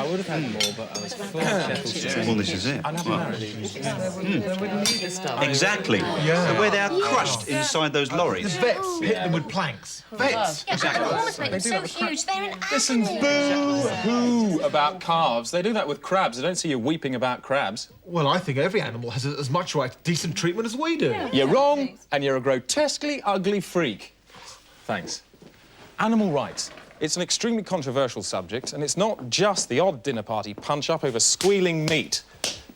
I would have had more, but I was full of Sheffield. Well, this is it. Exactly. Yeah. So where they are crushed inside those lorries. The vets hit them with planks. Vets. Yeah, animal almost make them so huge, they're an Listen, boo-hoo about calves. They do that with crabs. I don't see you weeping about crabs. Well, I think every animal has as much right to decent treatment as we do. You're wrong, and you're a grotesquely ugly freak. Thanks. Animal rights. It's an extremely controversial subject, and it's not just the odd dinner party punch-up over squealing meat.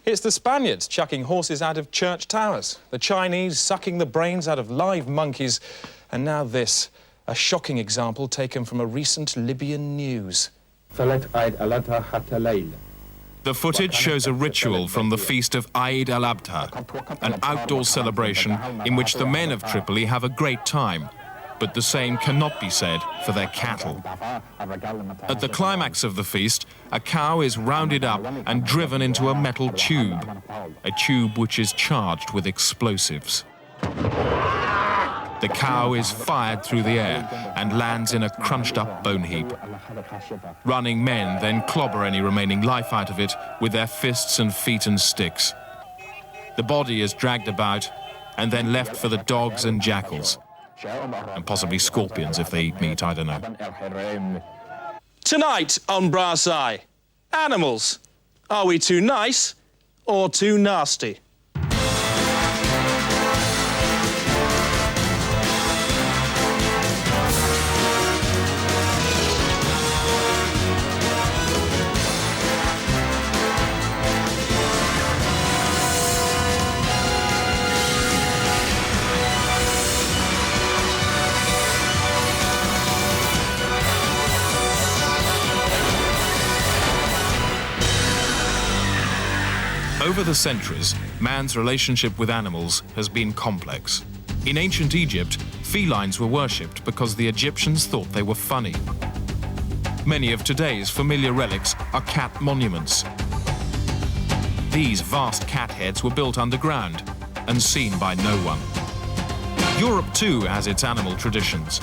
It's the Spaniards chucking horses out of church towers, the Chinese sucking the brains out of live monkeys, and now this, a shocking example taken from a recent Libyan news. The footage shows a ritual from the feast of Eid al-Adha, an outdoor celebration in which the men of Tripoli have a great time. But the same cannot be said for their cattle. At the climax of the feast, a cow is rounded up and driven into a metal tube, a tube which is charged with explosives. The cow is fired through the air and lands in a crunched-up bone heap. Running men then clobber any remaining life out of it with their fists and feet and sticks. The body is dragged about and then left for the dogs and jackals. And possibly scorpions if they eat meat, I don't know. Tonight on Brass Eye, animals. Are we too nice or too nasty? Over the centuries, man's relationship with animals has been complex. In ancient Egypt, felines were worshipped because the Egyptians thought they were funny. Many of today's familiar relics are cat monuments. These vast cat heads were built underground and seen by no one. Europe too has its animal traditions.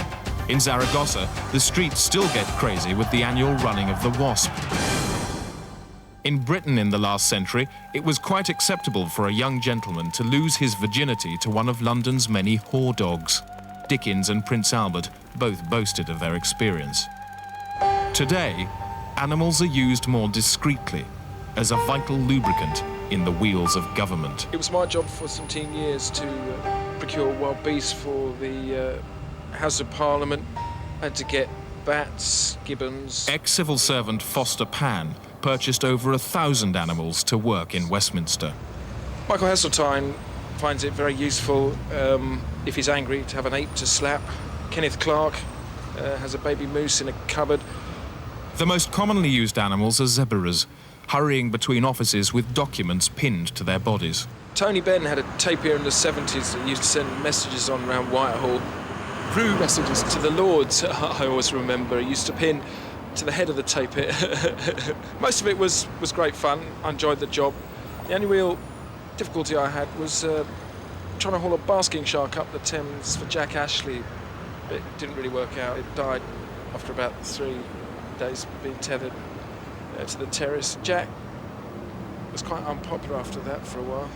In Zaragoza, the streets still get crazy with the annual running of the wasp. In Britain in the last century, it was quite acceptable for a young gentleman to lose his virginity to one of London's many whore dogs. Dickens and Prince Albert both boasted of their experience. Today, animals are used more discreetly as a vital lubricant in the wheels of government. It was my job for 17 years to procure wild beasts for the House of Parliament. I had to get bats, gibbons. Ex-civil servant Foster Pan purchased over 1,000 animals to work in Westminster. Michael Heseltine finds it very useful, if he's angry, to have an ape to slap. Kenneth Clark has a baby moose in a cupboard. The most commonly used animals are zebras, hurrying between offices with documents pinned to their bodies. Tony Benn had a tapir in the 70s that used to send messages on around Whitehall. Rude messages to the Lords, I always remember. He used to pin to the head of the tapir. Most of it was great fun. I enjoyed the job. The only real difficulty I had was trying to haul a basking shark up the Thames for Jack Ashley. It didn't really work out. It died after about 3 days being tethered to the terrace. Jack was quite unpopular after that for a while.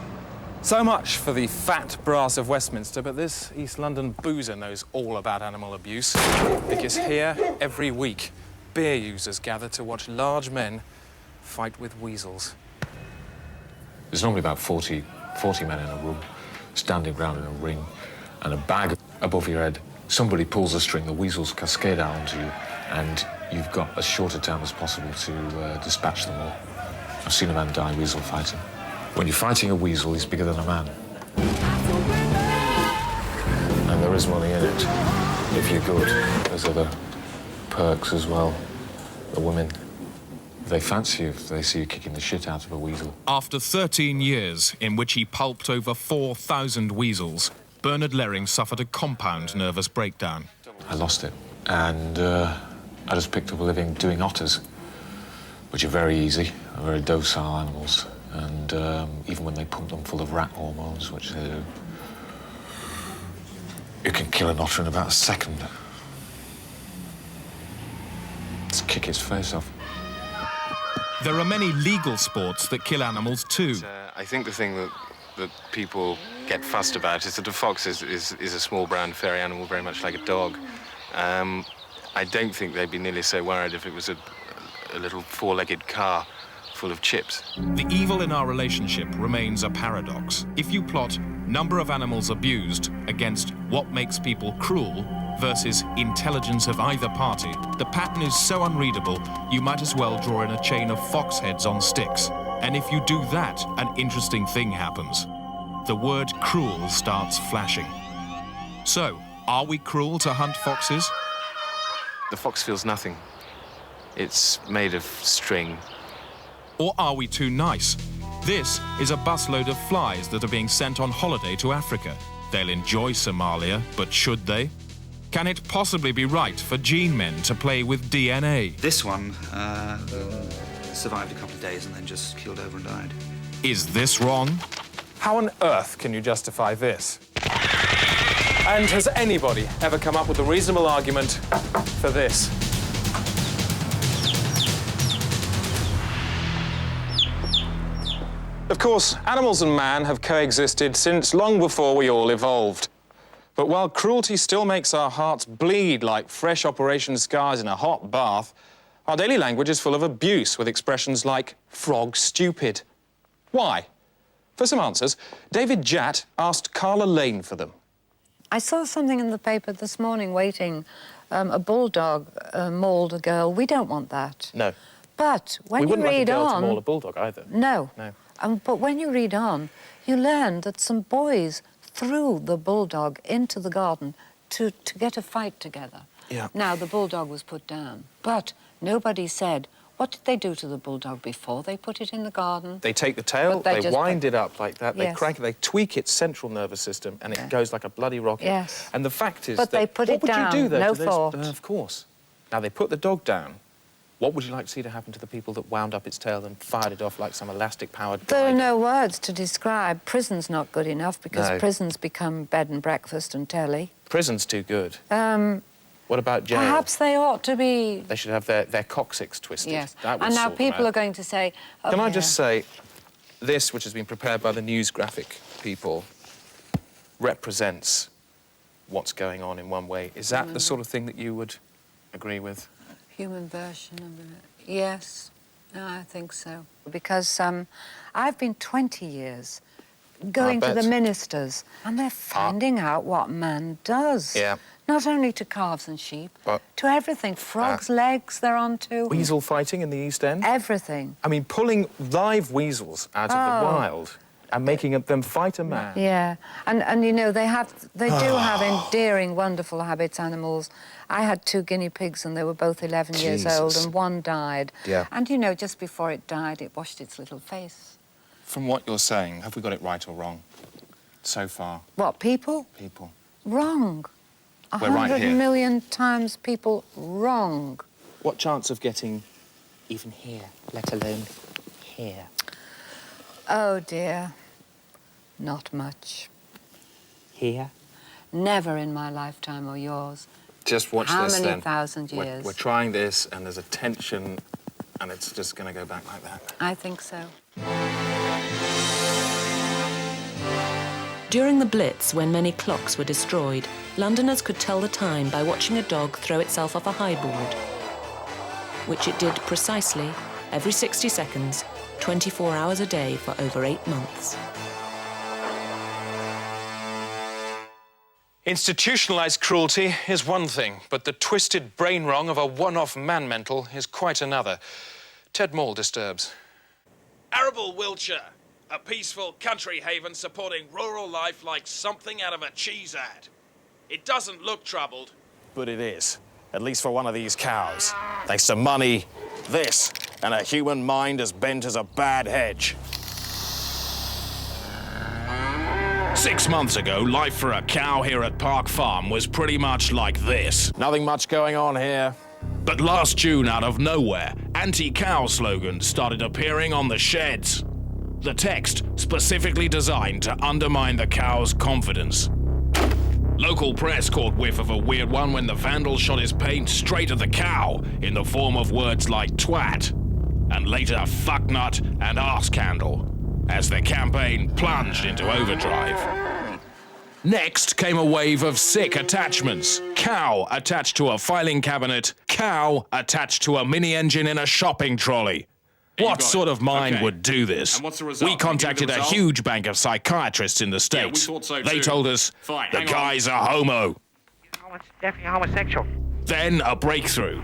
So much for the fat brass of Westminster, but this East London boozer knows all about animal abuse, because here, every week, beer users gather to watch large men fight with weasels. There's normally about 40 men in a room, standing round in a ring, and a bag above your head. Somebody pulls a string, the weasels cascade out onto you, and you've got as short a time as possible to dispatch them all. I've seen a man die weasel fighting. When you're fighting a weasel, he's bigger than a man. And there is money in it, if you're good. There's other perks as well. The women, they fancy you if they see you kicking the shit out of a weasel. After 13 years in which he pulped over 4,000 weasels, Bernard Lering suffered a compound nervous breakdown. I lost it, and I just picked up a living doing otters, which are very easy, are very docile animals, and even when they pump them full of rat hormones, which they do, you can kill an otter in about a second. Just kick its face off. There are many legal sports that kill animals too. I think the thing that people get fussed about is that a fox is a small brown furry animal, very much like a dog. I don't think they'd be nearly so worried if it was a little four-legged car full of chips. The evil in our relationship remains a paradox. If you plot number of animals abused against what makes people cruel versus intelligence of either party, the pattern is so unreadable you might as well draw in a chain of fox heads on sticks. And if you do that, an interesting thing happens. The word cruel starts flashing. So, are we cruel to hunt foxes? The fox feels nothing. It's made of string. Or are we too nice? This is a busload of flies that are being sent on holiday to Africa. They'll enjoy Somalia, but should they? Can it possibly be right for gene men to play with DNA? This one survived a couple of days and then just keeled over and died. Is this wrong? How on earth can you justify this? And has anybody ever come up with a reasonable argument for this? Of course, animals and man have coexisted since long before we all evolved. But while cruelty still makes our hearts bleed like fresh operation scars in a hot bath, our daily language is full of abuse with expressions like frog stupid. Why? For some answers, David Jatt asked Carla Lane for them. I saw something in the paper this morning waiting. A bulldog mauled a girl. We don't want that. No. But when We you wouldn't like a read girl on... to maul a bulldog either. No. No. But when you read on, you learn that some boys threw the bulldog into the garden to get a fight together. Yeah. Now, the bulldog was put down, but nobody said, what did they do to the bulldog before they put it in the garden? They take the tail, But they they just wind put- it up like that, they Yes. crank it, they tweak its central nervous system, and it goes like a bloody rocket. Yes. And the fact is But that... they put it what would down, you do, though, no to those- thought. Of course. Now, they put the dog down. What would you like to see to happen to the people that wound up its tail and fired it off like some elastic-powered There are glider? no words to describe. Prison's not good enough because No. prisons become bed and breakfast and telly. Prison's too good. What about jail? Perhaps they ought to be... They should have their coccyx twisted. Yes. That would And now sort them people out. are going to say... Oh, Can I yeah. just say, this, which has been prepared by the news graphic people, represents what's going on in one way. Is that the sort of thing that you would agree with? Human version of it. Yes, no, I think so. Because I've been 20 years going to bet. the ministers, and they're finding out what man does. Yeah. Not only to calves and sheep, But- to everything. Frogs' legs they're onto. Weasel fighting in the East End? Everything. I mean, pulling live weasels out of the wild and making them fight a man. Yeah, and you know, they do have endearing, wonderful habits, animals. I had 2 guinea pigs and they were both 11 years old Jesus. and one died. Yeah. And you know, just before it died, it washed its little face. From what you're saying, have we got it right or wrong so far, What, people? people? Wrong. We're right 100 here. million times people wrong. What chance of getting even here, let alone here? Oh, dear. Not much. Here? Never in my lifetime or yours. Just watch How this many then. thousand years? We're trying this, and there's a tension, and it's just going to go back like that. I think so. During the Blitz, when many clocks were destroyed, Londoners could tell the time by watching a dog throw itself off a high board, which it did precisely every 60 seconds, 24 hours a day for over 8 months. Institutionalised cruelty is one thing, but the twisted brain wrong of a one-off man-mental is quite another. Ted Maul disturbs. Arable Wiltshire, a peaceful country haven supporting rural life like something out of a cheese ad. It doesn't look troubled. But it is, at least for one of these cows. Thanks to money, this, and a human mind as bent as a bad hedge. 6 months ago, life for a cow here at Park Farm was pretty much like this. Nothing much going on here. But last June, out of nowhere, anti-cow slogans started appearing on the sheds. The text specifically designed to undermine the cow's confidence. Local press caught whiff of a weird one when the vandal shot his paint straight at the cow in the form of words like twat. and later fucknut and arse-candle, as the campaign plunged into overdrive. Next came a wave of sick attachments. Cow attached to a filing cabinet, cow attached to a mini-engine in a shopping trolley. What sort of mind would do this? And what's the result? We contacted a huge bank of psychiatrists in the States. we thought so They too. told us Fine, the hang on. guy's a homo. Oh, it's definitely homosexual. Then a breakthrough.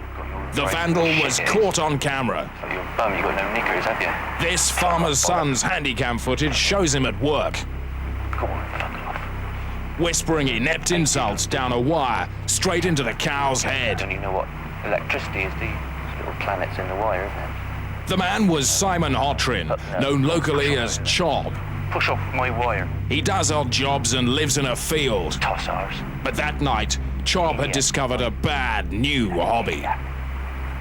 The vandal was caught on camera. So you're bum, you got no knickers, have you? This farmer's son's handycam footage shows him at work, Go on, fuck off. whispering inept insults down a wire straight into the cow's head. Don't you know what electricity is? These little planets in the wire, isn't it? The man was Simon Hotrin, known locally as Chob. Push off my wire. He does odd jobs and lives in a field. Toss ours. But that night, Chob had discovered a bad new hobby.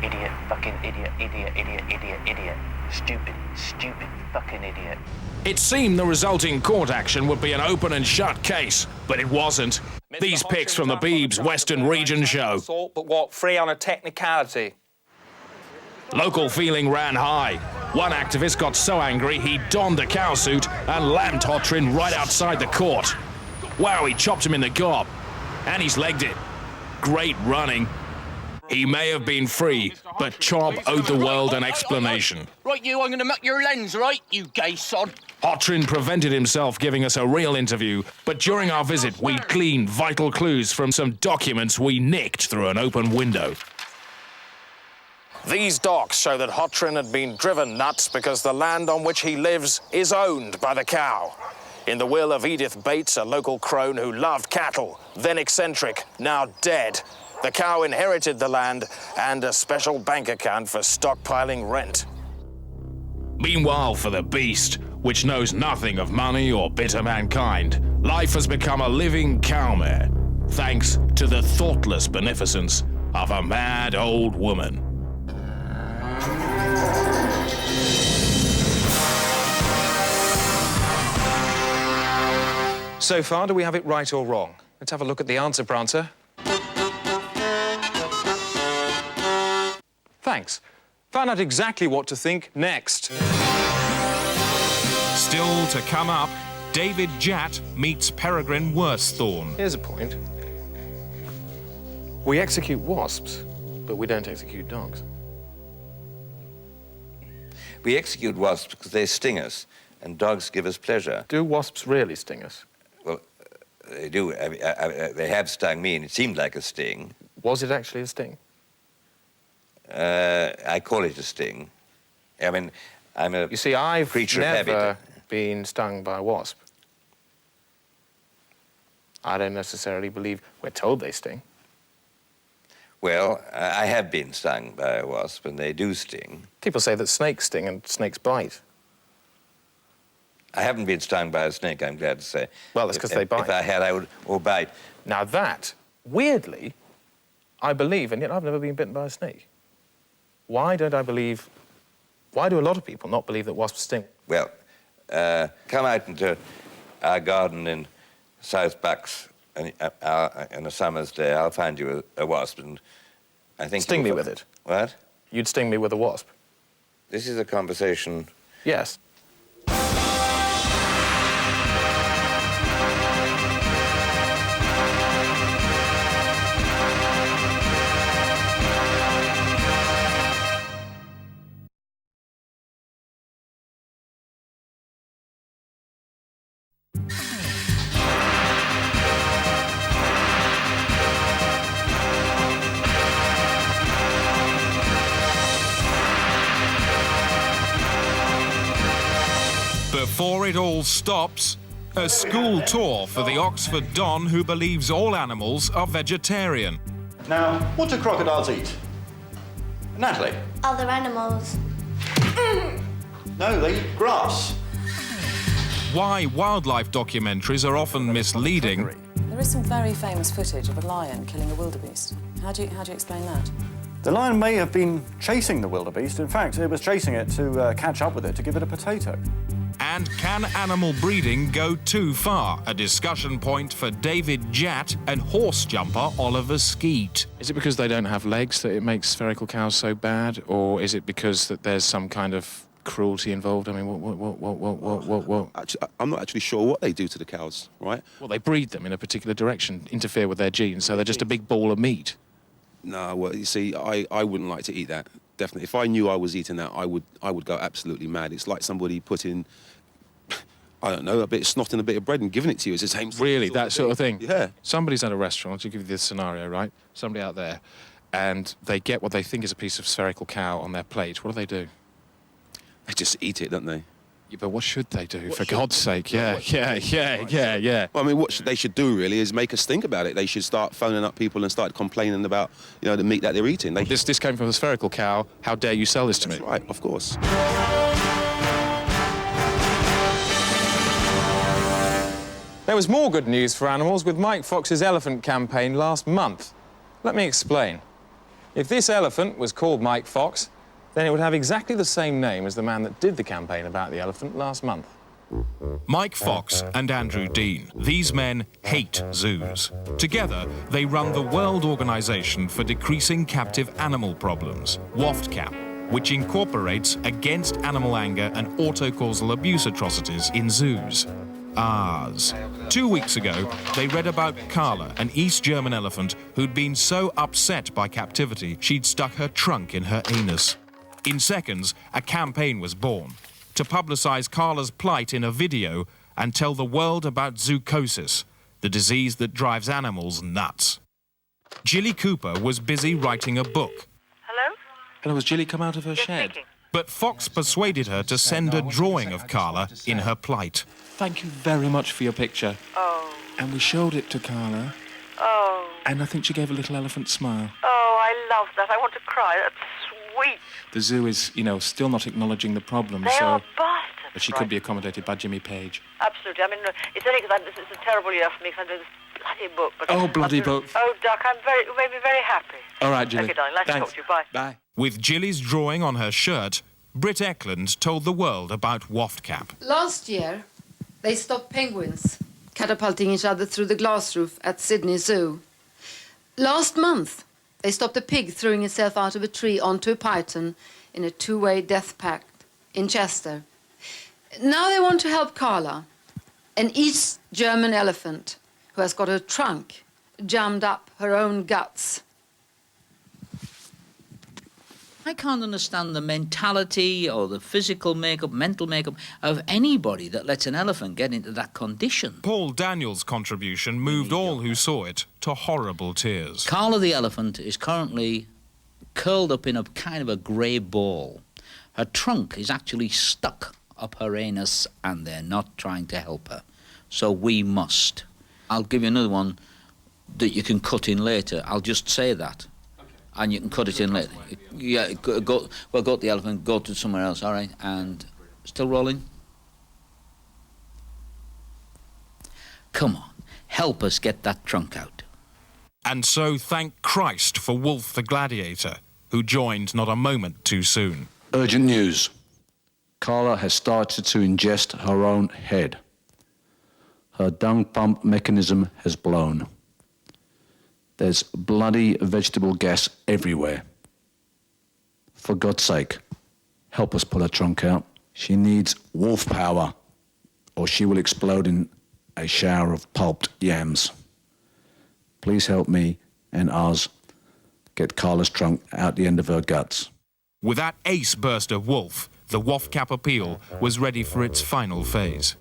Idiot, fucking idiot, idiot, idiot, idiot, idiot. Stupid, stupid fucking idiot. It seemed the resulting court action would be an open and shut case, but it wasn't. These pics from the Beebs Western Region show. But what, free on a technicality? Local feeling ran high. One activist got so angry he donned a cow suit and lammed Hotrin right outside the court. Wow, he chopped him in the gob. And he's legged it. Great running. He may have been free, but Chob owed the world an explanation. Right, you, I'm gonna muck your lens, right, you gay sod. Hotrin prevented himself giving us a real interview, but during our visit, we gleaned vital clues from some documents we nicked through an open window. These docs show that Hotrin had been driven nuts because the land on which he lives is owned by the cow. In the will of Edith Bates, a local crone who loved cattle, then eccentric, now dead, the cow inherited the land and a special bank account for stockpiling rent. Meanwhile, for the beast, which knows nothing of money or bitter mankind, life has become a living cowmare, thanks to the thoughtless beneficence of a mad old woman. So far, do we have it right or wrong? Let's have a look at the answer, Prancer. Thanks. Found out exactly what to think next. Still to come up, David Jatt meets Peregrine Worsthorne. Here's a point. We execute wasps, but we don't execute dogs. We execute wasps because they sting us, and dogs give us pleasure. Do wasps really sting us? Well, they do. They have stung me, and it seemed like a sting. Was it actually a sting? I call it a sting. I mean, I'm a You see, I've creature of never habit. been stung by a wasp. I don't necessarily believe we're told they sting. Well, I have been stung by a wasp, and they do sting. People say that snakes sting and snakes bite. I haven't been stung by a snake, I'm glad to say. Well, that's because they bite. If I had, I would, or bite. Now that, weirdly, I believe, and yet I've never been bitten by a snake. Why don't I believe, why do a lot of people not believe that wasps sting? Well, come out into our garden in South Bucks and, on a summer's day. I'll find you a wasp, and I think... Sting me with it? What? You'd sting me with a wasp? This is a conversation... Yes. Before it all stops, a school tour for the Oxford Don who believes all animals are vegetarian. Now, what do crocodiles eat? Natalie? Other animals. No, they eat grass. Why wildlife documentaries are often misleading. There is some very famous footage of a lion killing a wildebeest. How do you explain that? The lion may have been chasing the wildebeest. In fact, it was chasing it to catch up with it, to give it a potato. And can animal breeding go too far? A discussion point for David Jatt and horse jumper Oliver Skeet. Is it because they don't have legs that it makes spherical cows so bad, or is it because that there's some kind of cruelty involved? I mean, what? Actually, I'm not actually sure what they do to the cows, right? Well, they breed them in a particular direction, interfere with their genes, so they're just a big ball of meat. No, well, you see, I wouldn't like to eat that. Definitely, if I knew I was eating that, I would go absolutely mad. It's like somebody putting, I don't know, a bit of snot in a bit of bread and giving it to you. It's the same. Really, that sort of thing? Yeah. Somebody's at a restaurant, to give you this scenario, right? Somebody out there, and they get what they think is a piece of spherical cow on their plate. What do? They just eat it, don't they? Yeah, but what should they do, for God's sake? Yeah. Well, I mean, what they should do, really, is make us think about it. They should start phoning up people and start complaining about, you know, the meat that they're eating. This came from a spherical cow. How dare you sell this to me? Right, of course. There was more good news for animals with Mike Fox's elephant campaign last month. Let me explain. If this elephant was called Mike Fox, then it would have exactly the same name as the man that did the campaign about the elephant last month. Mike Fox and Andrew Dean. These men hate zoos. Together, they run the World Organization for Decreasing Captive Animal Problems, WAFTCAP, which incorporates against animal anger and autocausal abuse atrocities in zoos. Ours. 2 weeks ago, they read about Carla, an East German elephant who'd been so upset by captivity she'd stuck her trunk in her anus. In seconds, a campaign was born to publicise Carla's plight in a video and tell the world about zoochosis, the disease that drives animals nuts. Jilly Cooper was busy writing a book. Hello, has Jilly come out of her shed? Speaking. But Fox persuaded her to send a drawing of Carla in her plight. Thank you very much for your picture. Oh. And we showed it to Carla. Oh. And I think she gave a little elephant smile. Oh, I love that. I want to cry. That's sweet. The zoo is, you know, still not acknowledging the problem, They are bastards. But she could be accommodated by Jimmy Page. Absolutely. I mean, it's only because this is a terrible year for me because I'm doing this bloody book. But Oh, bloody book. Oh, Duck, it made me very happy. All right, Jilly. Okay, darling. Nice to talk to you. Bye. Bye. With Jilly's drawing on her shirt, Britt Eklund told the world about WAFTCAP. Last year, they stopped penguins catapulting each other through the glass roof at Sydney Zoo. Last month, they stopped a pig throwing itself out of a tree onto a python in a two-way death pact in Chester. Now they want to help Carla, an East German elephant who has got her trunk jammed up her own guts. I can't understand the mentality or the physical makeup, mental makeup of anybody that lets an elephant get into that condition. Paul Daniels' contribution moved all who saw it to horrible tears. Carla the elephant is currently curled up in a kind of a grey ball. Her trunk is actually stuck up her anus and they're not trying to help her. So we must. I'll give you another one that you can cut in later. I'll just say that. And you can cut it in later. Yeah, go to the elephant, go to somewhere else, all right? And still rolling? Come on, help us get that trunk out. And so thank Christ for Wolf the Gladiator, who joined not a moment too soon. Urgent news. Carla has started to ingest her own head. Her dung pump mechanism has blown. There's bloody vegetable gas everywhere. For God's sake, help us pull her trunk out. She needs wolf power, or she will explode in a shower of pulped yams. Please help me and ours get Carla's trunk out the end of her guts. With that ace burst of Wolf, the WAFTCAP appeal was ready for its final phase.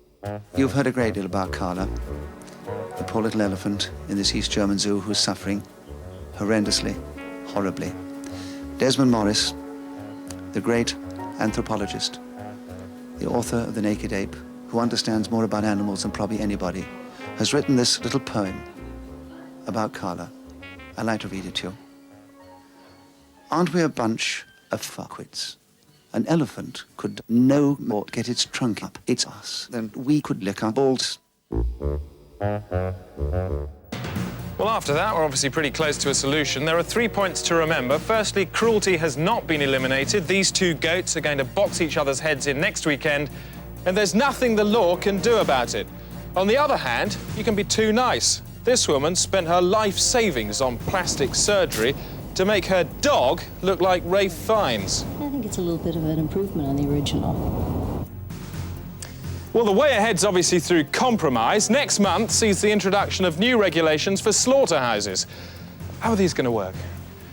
You've heard a great deal about Carla, the poor little elephant in this East German zoo who's suffering horrendously, horribly. Desmond Morris, the great anthropologist, the author of The Naked Ape, who understands more about animals than probably anybody, has written this little poem about Carla. I'd like to read it to you. Aren't we a bunch of fuckwits? An elephant could no more get its trunk up its ass than we could lick our balls. Well, after that, we're obviously pretty close to a solution. There are 3 points to remember. Firstly, cruelty has not been eliminated. These two goats are going to box each other's heads in next weekend. and there's nothing the law can do about it. On the other hand, you can be too nice. This woman spent her life savings on plastic surgery to make her dog look like Ralph Fiennes. I think it's a little bit of an improvement on the original. Well, the way ahead's obviously through compromise. Next month sees the introduction of new regulations for slaughterhouses. How are these going to work?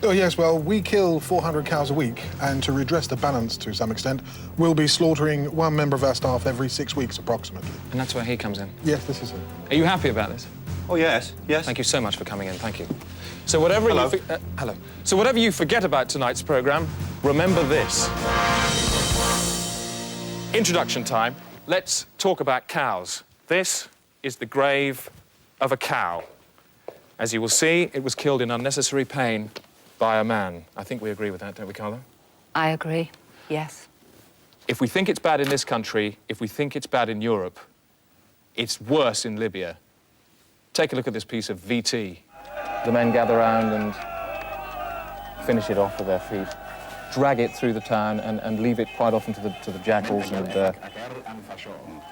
Oh, yes, well, we kill 400 cows a week, and to redress the balance to some extent, we'll be slaughtering one member of our staff every 6 weeks, approximately. And that's where he comes in? Yes, this is it. Are you happy about this? Oh, yes, yes. Thank you so much for coming in, thank you. So whatever hello. So whatever you forget about tonight's programme, remember this. Introduction time. Let's talk about cows. This is the grave of a cow. As you will see, it was killed in unnecessary pain by a man. I think we agree with that, don't we, Carla? I agree, yes. If we think it's bad in this country, if we think it's bad in Europe, it's worse in Libya. Take a look at this piece of VT. The men gather round and finish it off with their feet, drag it through the town and leave it quite often to the jackals and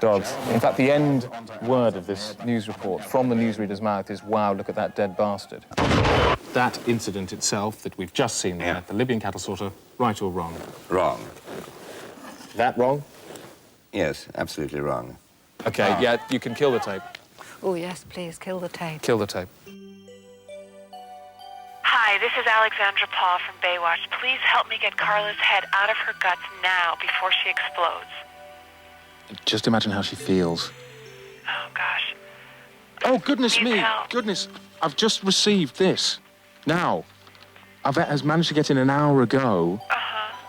dogs. In fact, the end word of this news report from the newsreader's mouth is, wow, look at that dead bastard. That incident itself that we've just seen there, the Libyan cattle slaughter, right or wrong? Wrong. That wrong? Yes, absolutely wrong. OK, yeah, you can kill the tape. Oh, yes, please, kill the tape. Kill the tape. Hi, this is Alexandra Paul from Baywatch. Please help me get Carla's head out of her guts now before she explodes. Just imagine how she feels. Oh, gosh. Oh, goodness Please me. help. Goodness. I've just received this. Now. Yvette has managed to get in an hour ago.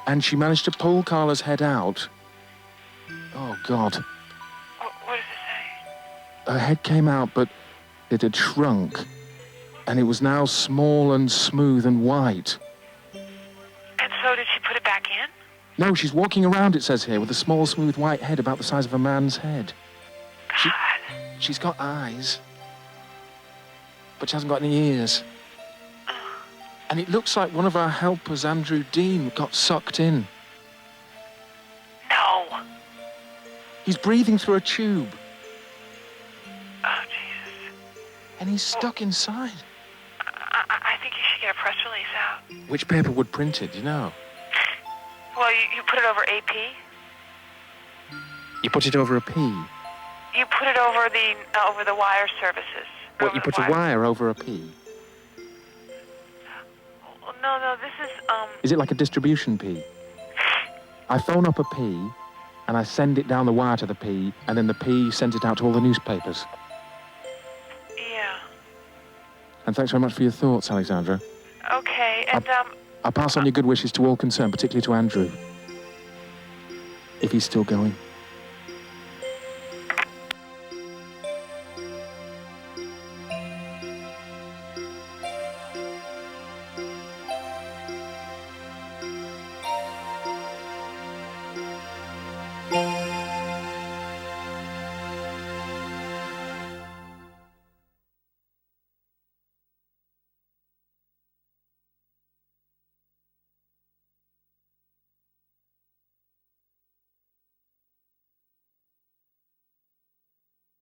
And she managed to pull Carla's head out. Oh, God. What does it say? Her head came out, but it had shrunk. And it was now small and smooth and white. And so did she put it back in? No, she's walking around, it says here, with a small, smooth, white head about the size of a man's head. She's got eyes, but she hasn't got any ears. And it looks like one of our helpers, Andrew Dean, got sucked in. No. He's breathing through a tube. Oh, Jesus. And he's stuck inside. I think you should get a press release out. Which paper would print it, do you know? Well, you put it over AP. You put it over a P. You put it over the wire services. What, you put a wire over a P? No, this is, Is it like a distribution P? I phone up a P, and I send it down the wire to the P, and then the P sends it out to all the newspapers. Yeah. And thanks very much for your thoughts, Alexandra. Okay, and, I'll pass on your good wishes to all concerned, particularly to Andrew. If he's still going.